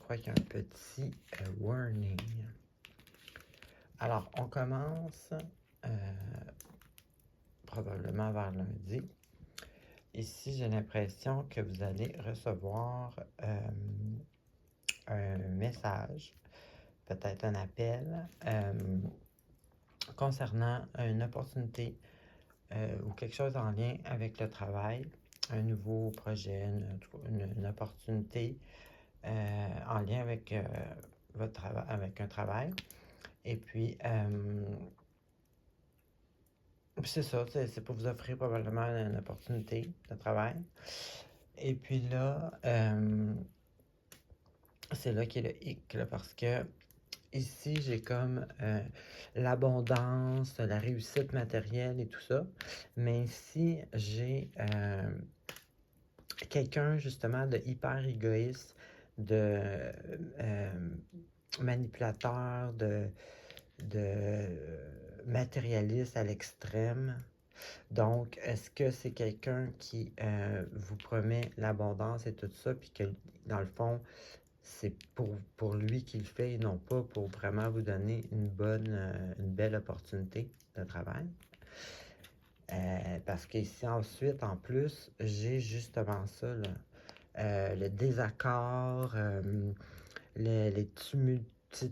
crois qu'il y a un petit warning. Alors, on commence probablement vers lundi. Ici, j'ai l'impression que vous allez recevoir un message, peut-être un appel, concernant une opportunité ou quelque chose en lien avec le travail, un nouveau projet, une opportunité en lien avec votre travail, avec un travail. Et puis, c'est ça, c'est pour vous offrir probablement une opportunité de travail. Et puis là, c'est là qu'il y a le hic, là, parce que ici, j'ai comme l'abondance, la réussite matérielle et tout ça. Mais ici, j'ai quelqu'un justement de hyper égoïste, de manipulateur, de matérialiste à l'extrême. Donc, est-ce que c'est quelqu'un qui vous promet l'abondance et tout ça, puis que dans le fond, c'est pour lui qu'il le fait et non pas pour vraiment vous donner une belle opportunité de travail? Parce qu'ici, ensuite, en plus, j'ai justement ça, là. Le désaccord, les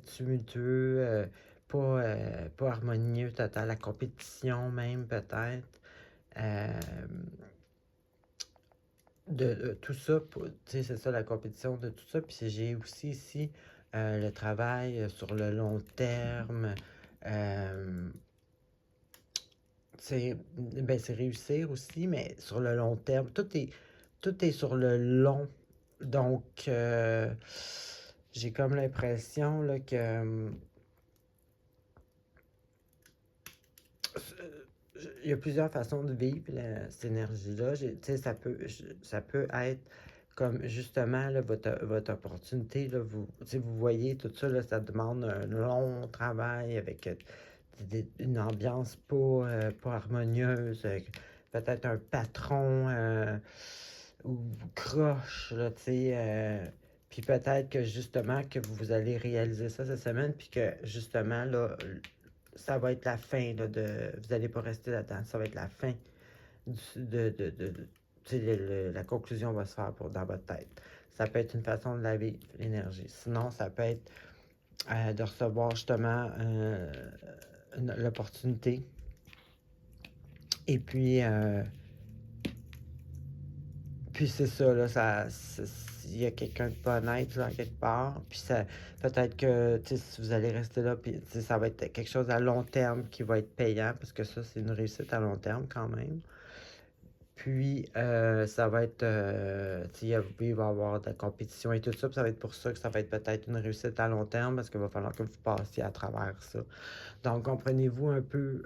tumultueux, pas harmonieux total, la compétition même peut-être. Tout ça, tu sais, c'est ça la compétition de tout ça. Puis j'ai aussi ici le travail sur le long terme. C'est réussir aussi, mais sur le long terme. Tout est sur le long. Donc, j'ai comme l'impression là, que il y a plusieurs façons de vivre cette énergie-là. Tu sais, ça peut être comme justement là, votre opportunité. Là, vous voyez tout ça, là, ça demande un long travail avec une ambiance pas harmonieuse, peut-être un patron ou croche, là, tu sais. Puis peut-être que justement que vous allez réaliser ça cette semaine, puis que justement, là, ça va être la fin, là, vous n'allez pas rester là-dedans, ça va être la fin tu sais, la conclusion va se faire dans votre tête. Ça peut être une façon de la vivre, l'énergie. Sinon, ça peut être de recevoir justement l'opportunité. Et puis c'est ça, là, il y a quelqu'un de pas honnête, là, quelque part. Puis ça, peut-être que, tu sais, si vous allez rester là, puis ça va être quelque chose à long terme qui va être payant, parce que ça, c'est une réussite à long terme quand même. Puis, ça va être, tu sais, il va y avoir de la compétition et tout ça, puis ça va être pour ça que ça va être peut-être une réussite à long terme, parce qu'il va falloir que vous passiez à travers ça. Donc, comprenez-vous un peu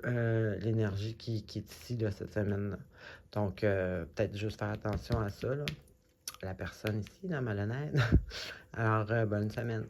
l'énergie qui est ici, là, cette semaine-là. Donc, peut-être juste faire attention à ça, là. La personne ici, la malhonnête. Alors, bonne semaine.